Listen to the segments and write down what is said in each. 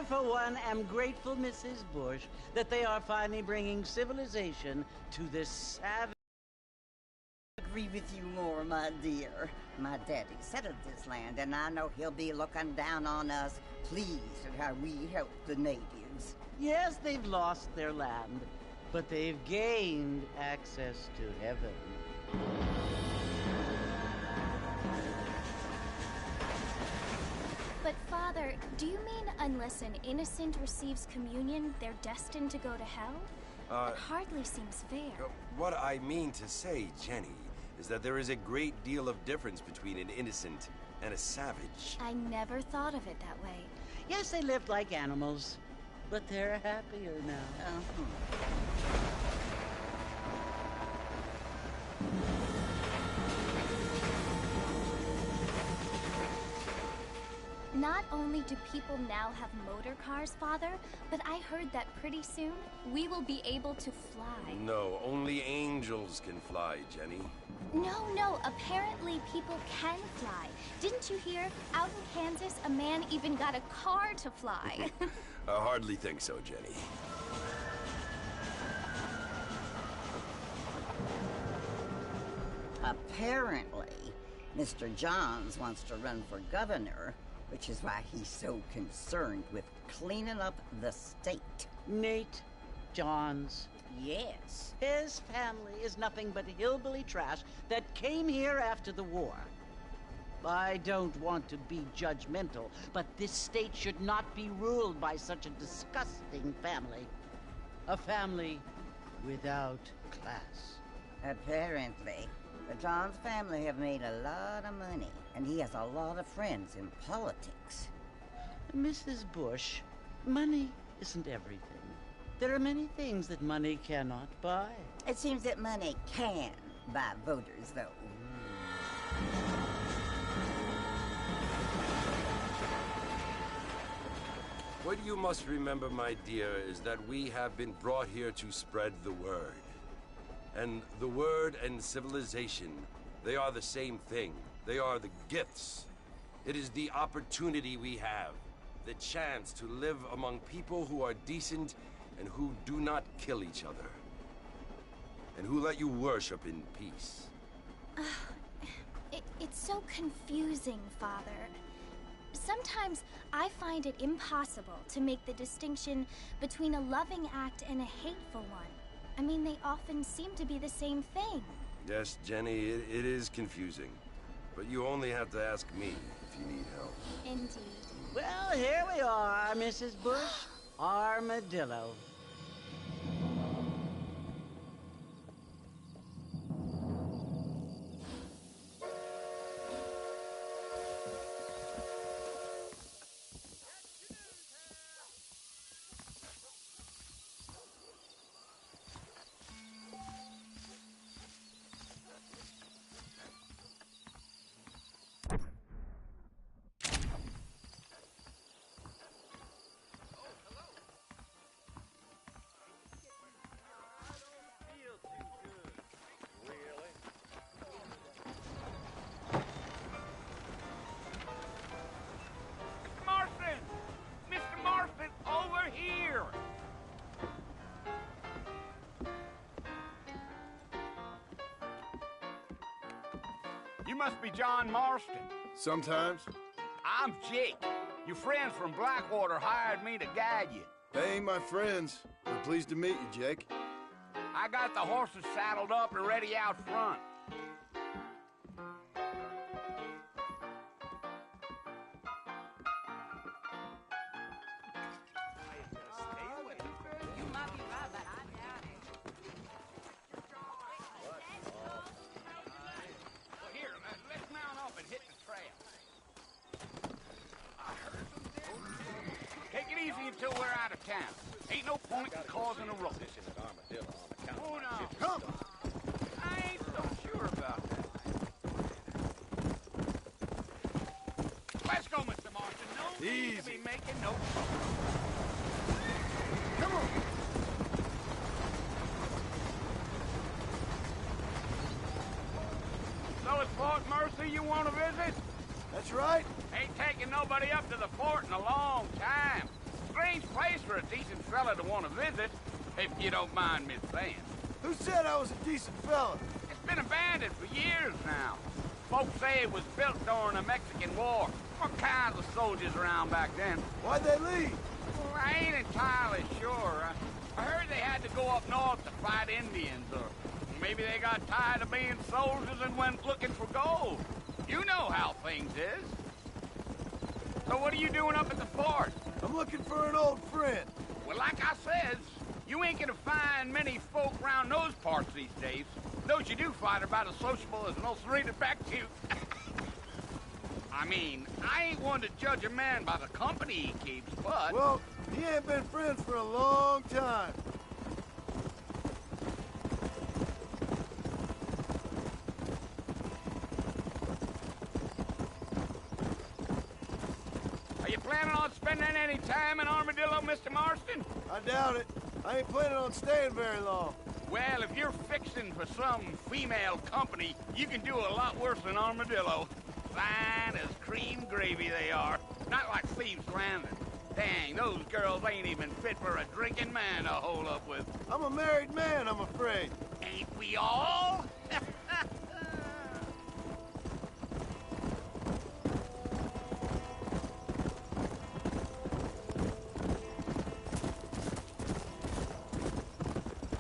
for one, am grateful, Mrs. Bush, that they are finally bringing civilization to this savage... Agree with you more, my dear. My daddy settled this land, and I know he'll be looking down on us, pleased at how we help the natives. Yes, they've lost their land, but they've gained access to heaven. But Father, do you mean unless an innocent receives communion, they're destined to go to hell? It hardly seems fair. What I mean to say, Jenny, is that there is a great deal of difference between an innocent and a savage. I never thought of it that way. Yes, they lived like animals, but they're happier now. Not only do people now have motor cars, Father, but I heard that pretty soon we will be able to fly. No, only angels can fly, Jenny. No, apparently people can fly. Didn't you hear? Out in Kansas, a man even got a car to fly. I hardly think so, Jenny. Apparently, Mr. Johns wants to run for governor, which is why he's so concerned with cleaning up the state. Nate Johns. Yes. His family is nothing but hillbilly trash that came here after the war. I don't want to be judgmental, but this state should not be ruled by such a disgusting family. A family without class. Apparently, the Johns family have made a lot of money, and he has a lot of friends in politics. Mrs. Bush, money isn't everything. There are many things that money cannot buy. It seems that money can buy voters, though. What you must remember, my dear, is that we have been brought here to spread the word. And the word and civilization, they are the same thing. They are the gifts. It is the opportunity we have, the chance to live among people who are decent and who do not kill each other, and who let you worship in peace. It's so confusing, Father. Sometimes I find it impossible to make the distinction between a loving act and a hateful one. I mean, they often seem to be the same thing. Yes, Jenny, it is confusing. But you only have to ask me if you need help. Indeed. Well, here we are, Mrs. Bush. Armadillo. You must be John Marston. Sometimes. I'm Jake. Your friends from Blackwater hired me to guide you. They ain't my friends. We're pleased to meet you, Jake. I got the horses saddled up and ready out front. Until we're out of town. Ain't no point in causing a ruckus. Oh, no. Come! I ain't so sure about that. Let's go, Mr. Marston. No need to be making no trouble. Come on! So it's Fort Mercy you want to visit? That's right. Ain't taking nobody up to the fort in a long time. Strange place for a decent fella to want to visit, if you don't mind me saying. Who said I was a decent fella? It's been abandoned for years now. Folks say it was built during the Mexican War. All kinds of soldiers around back then. Why'd they leave? Well, I ain't entirely sure. I heard they had to go up north to fight Indians, or maybe they got tired of being soldiers and went looking for gold. You know how things is. So what are you doing up at the fort? I'm looking for an old friend. Well, like I said, you ain't gonna find many folk around those parts these days. Those you do find are about as sociable as an old serena back to you. I mean, I ain't one to judge a man by the company he keeps, but... Well, he ain't been friends for a long time. Are you planning on spending any time in Armadillo, Mr. Marston? I doubt it. I ain't planning on staying very long. Well, if you're fixing for some female company, you can do a lot worse than Armadillo. Fine as cream gravy they are. Not like Thieves' Landing. Dang, those girls ain't even fit for a drinking man to hold up with. I'm a married man, I'm afraid. Ain't we all?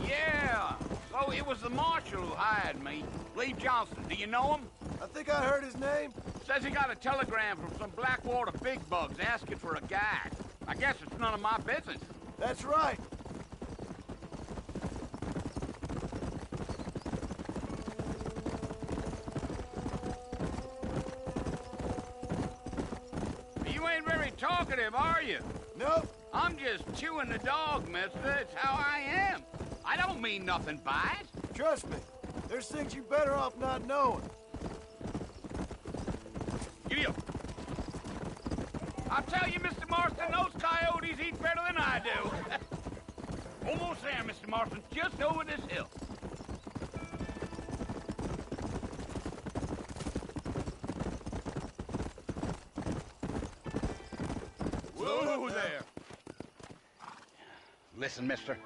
Yeah, so it was the marshal who hired me. Lee Johnson, do you know him? I think I heard his name. Says he got a telegram from some Blackwater big bugs asking for a guide. I guess it's none of my business. That's right. You ain't very talkative, are you? Nope. I'm just chewing the dog, mister. It's how I am. I don't mean nothing by it. Trust me. There's things you better off not knowing. Giddy up. I'll tell you, Mr. Marston, those coyotes eat better than I do. Almost there, Mr. Marston. Just over this hill. Whoa there. Listen, mister.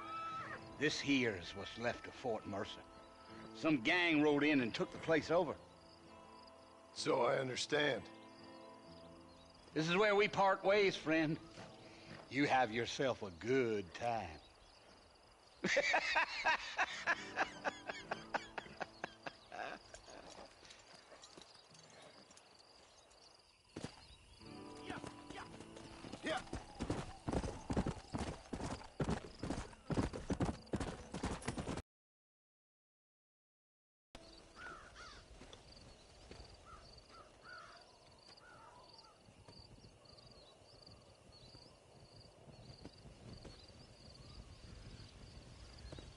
This here's what's left of Fort Mercer. Some gang rode in and took the place over. So I understand. This is where we part ways, friend. You have yourself a good time. Yeah.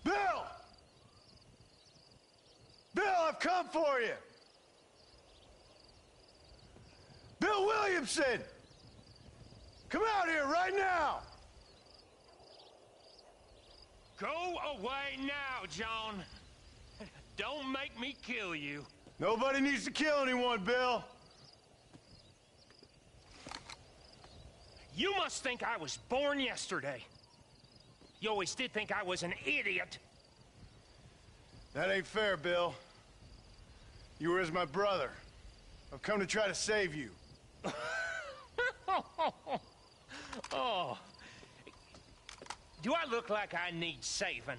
Bill! Bill, I've come for you! Bill Williamson! Come out here right now! Go away now, John. Don't make me kill you. Nobody needs to kill anyone, Bill. You must think I was born yesterday. You always did think I was an idiot. That ain't fair, Bill. You were as my brother. I've come to try to save you. Oh. Do I look like I need saving?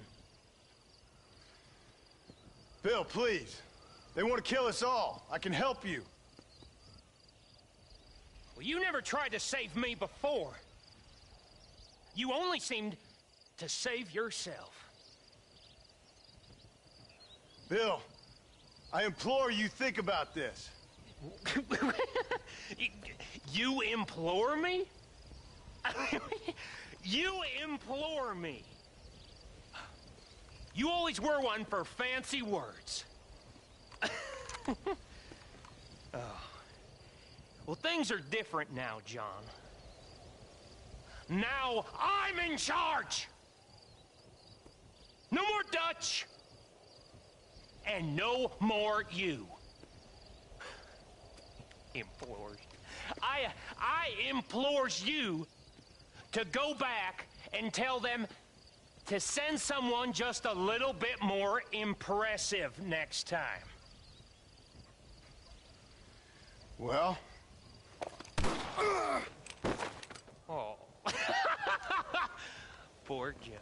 Bill, please. They want to kill us all. I can help you. Well, you never tried to save me before. You only seemed to save yourself. Bill, I implore you think about this. You implore me? You implore me. You always were one for fancy words. Oh. Well, things are different now, John. Now I'm in charge! No more Dutch! And no more you. Implores. I implores you to go back and tell them to send someone just a little bit more impressive next time. Well? Oh. Poor John.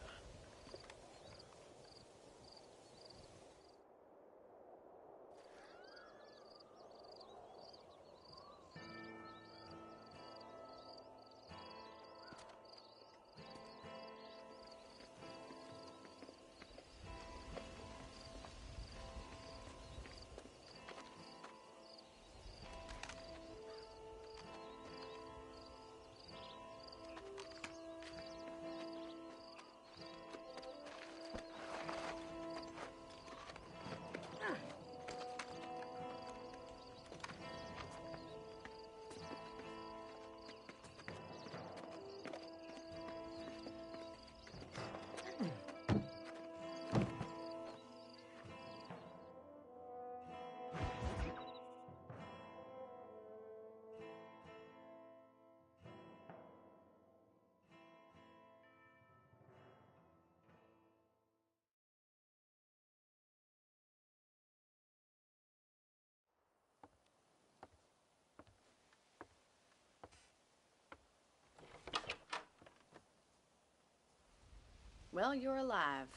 Well, you're alive.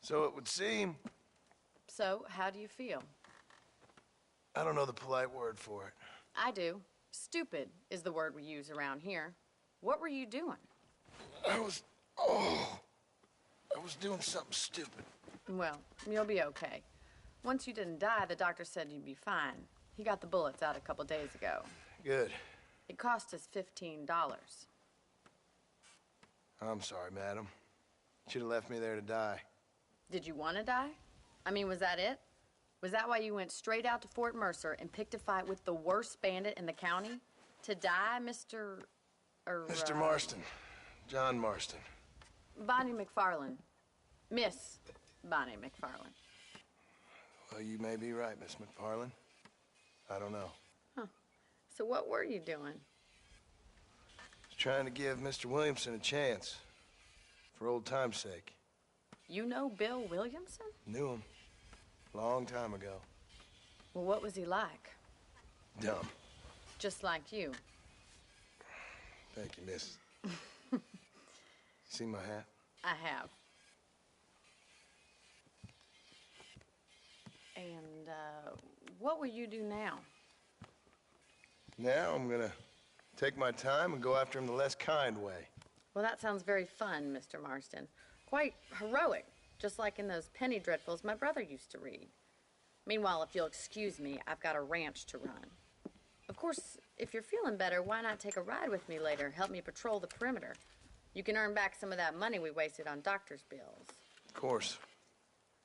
So it would seem. So, how do you feel? I don't know the polite word for it. I do. Stupid is the word we use around here. What were you doing? I was doing something stupid. Well, you'll be okay. Once you didn't die, the doctor said you'd be fine. He got the bullets out a couple days ago. Good. It cost us $15. I'm sorry, madam. Should have left me there to die. Did you want to die? I mean, was that it? Was that why you went straight out to Fort Mercer and picked a fight with the worst bandit in the county? To die, Mr. Mr. Marston. John Marston. Bonnie McFarland. Miss Bonnie McFarland. Well, you may be right, Miss McFarland. I don't know. Huh. So what were you doing? Trying to give Mr. Williamson a chance. For old time's sake. You know Bill Williamson? Knew him. Long time ago. Well, what was he like? Dumb. Just like you. Thank you, miss. See my hat? I have. And, what will you do now? Now I'm gonna take my time and go after him the less kind way. Well, that sounds very fun, Mr. Marston. Quite heroic, just like in those penny dreadfuls my brother used to read. Meanwhile, if you'll excuse me, I've got a ranch to run. Of course, if you're feeling better, why not take a ride with me later? Help me patrol the perimeter. You can earn back some of that money we wasted on doctor's bills. Of course.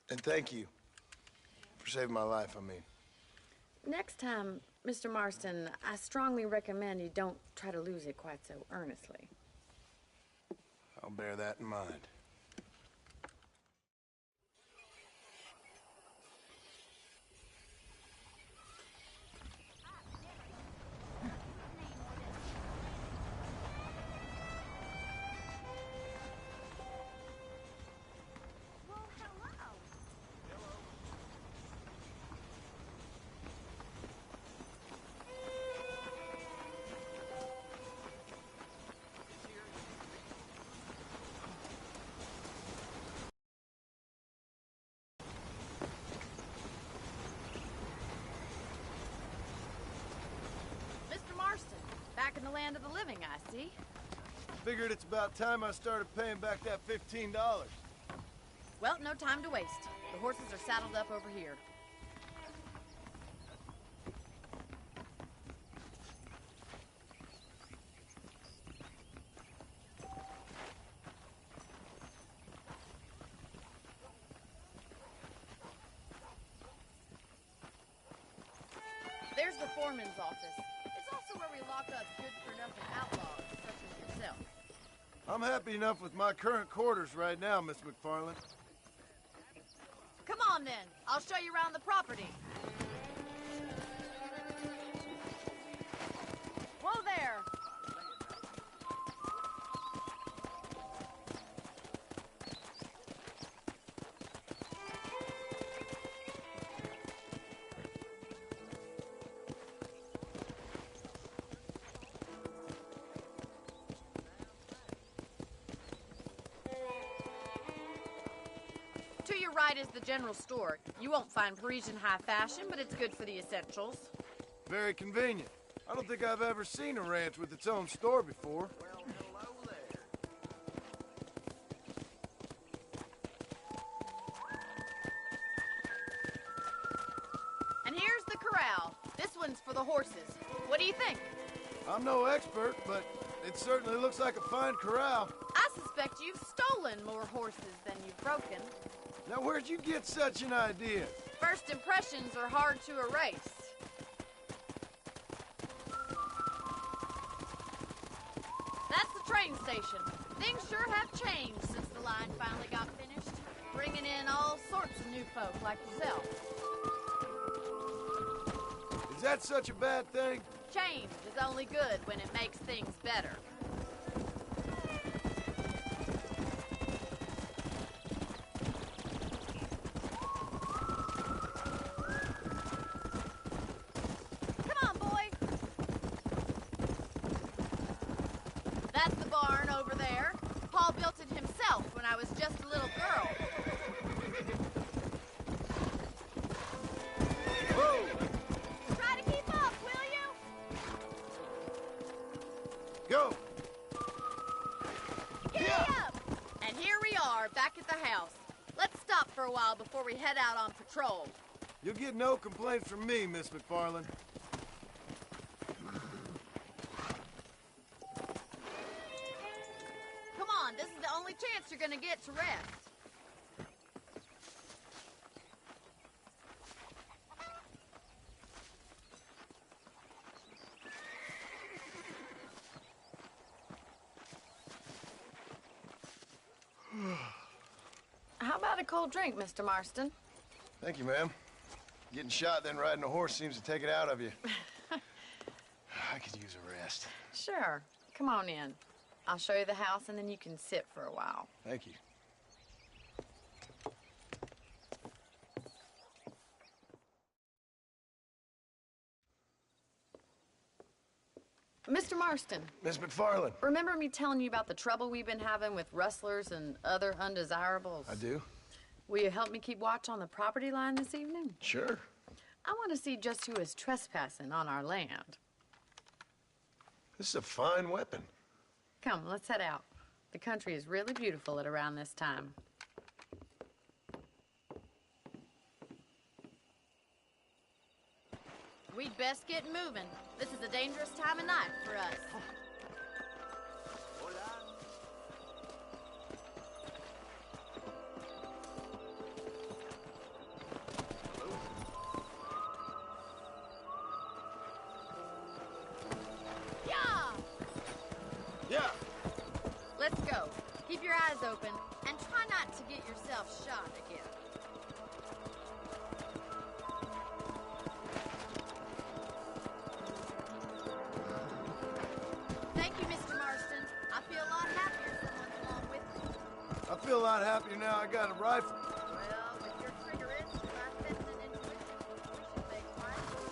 And thank you for saving my life, I mean. Next time, Mr. Marston, I strongly recommend you don't try to lose it quite so earnestly. I'll bear that in mind. Back in the land of the living, I see. Figured it's about time I started paying back that $15. Well, no time to waste. The horses are saddled up over here. There's the foreman's office. It's also where we lock up good-for-nothing outlaws, such as yourself. I'm happy enough with my current quarters right now, Miss McFarland. Come on, then. I'll show you around the property. Whoa there! right is the general store. You won't find Parisian high fashion, but it's good for the essentials. Very convenient. I don't think I've ever seen a ranch with its own store before. Well, hello there. And here's the corral. This one's for the horses. What do you think? I'm no expert, but it certainly looks like a fine corral. I suspect you've stolen more horses than you've broken. Now, where'd you get such an idea? First impressions are hard to erase. That's the train station. Things sure have changed since the line finally got finished, bringing in all sorts of new folk like yourself. Is that such a bad thing? Change is only good when it makes things better. Come on, boy. That's the barn over there. Paul built it himself when I was just a little girl. Whoa! Try to keep up, will you? Go! Giddy up! And here we are, back at the house. Let's stop for a while before we head out on patrol. You'll get no complaints from me, Miss McFarland. Come on, this is the only chance you're gonna get to rest. How about a cold drink, Mr. Marston? Thank you, ma'am. Getting shot, then riding a horse seems to take it out of you. I could use a rest. Sure. Come on in. I'll show you the house, and then you can sit for a while. Thank you. Mr. Marston, Miss McFarland. remember me telling you about the trouble we've been having with rustlers and other undesirables? I do? Will you help me keep watch on the property line this evening? Sure. I want to see just who is trespassing on our land. This is a fine weapon. Come, let's head out. The country is really beautiful at around this time. We'd best get moving. This is a dangerous time of night for us. Yeah! Yeah. Let's go. Keep your eyes open and try not to get yourself shot again. Thank you, Mr. Marston. I feel a lot happier someone's along with me. I feel a lot happier now I got a rifle. Well, with your trigger itch and my feminine intuition, we should make quite a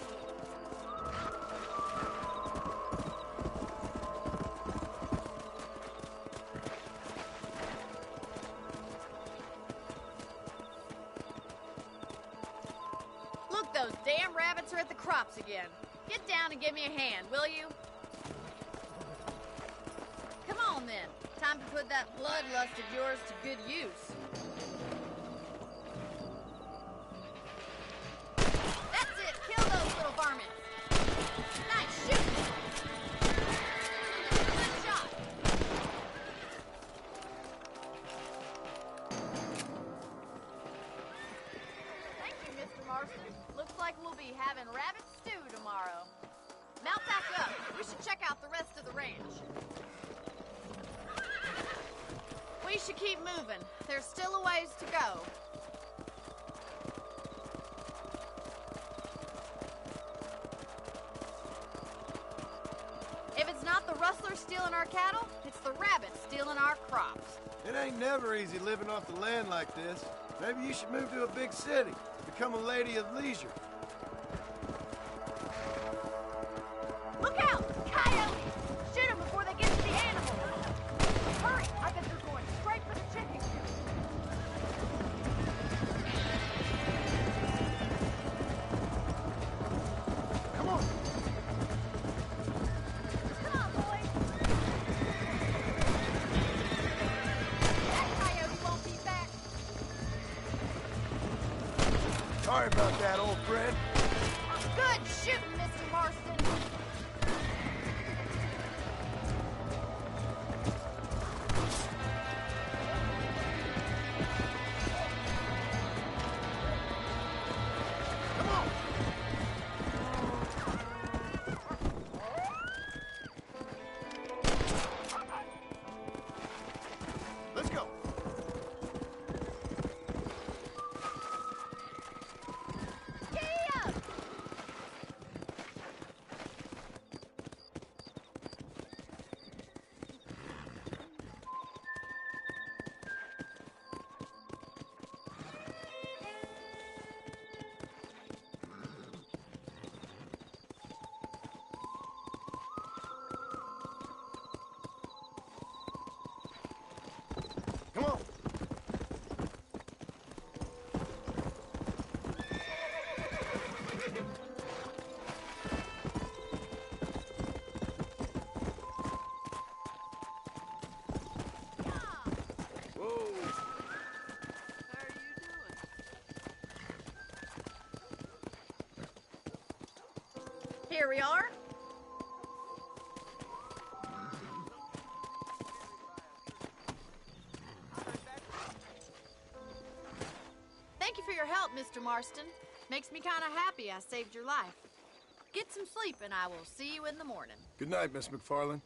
Look, those damn rabbits are at the crops again. Get down and give me a hand, will you? Come on, then. Time to put that bloodlust of yours to good use. That's it. Kill those little varmints. Nice shooting. Good shot. Thank you, Mr. Marston. Looks like we'll be having rabbit stew tomorrow. Mount back up. We should check out the rest of the ranch. We should keep moving. There's still a ways to go. If it's not the rustlers stealing our cattle, it's the rabbits stealing our crops. It ain't never easy living off the land like this. Maybe you should move to a big city. Become a lady of leisure. Look out! Coyotes! Shoot them before they get to the animals! Hurry! I bet they're going straight for the chicken coop. Sorry about that, old friend. Good shooting, Mr. Marston. Let's go. Come on. Here we are. Thank you for your help, Mr. Marston. Makes me kind of happy I saved your life. Get some sleep, and I will see you in the morning. Good night, Miss McFarland.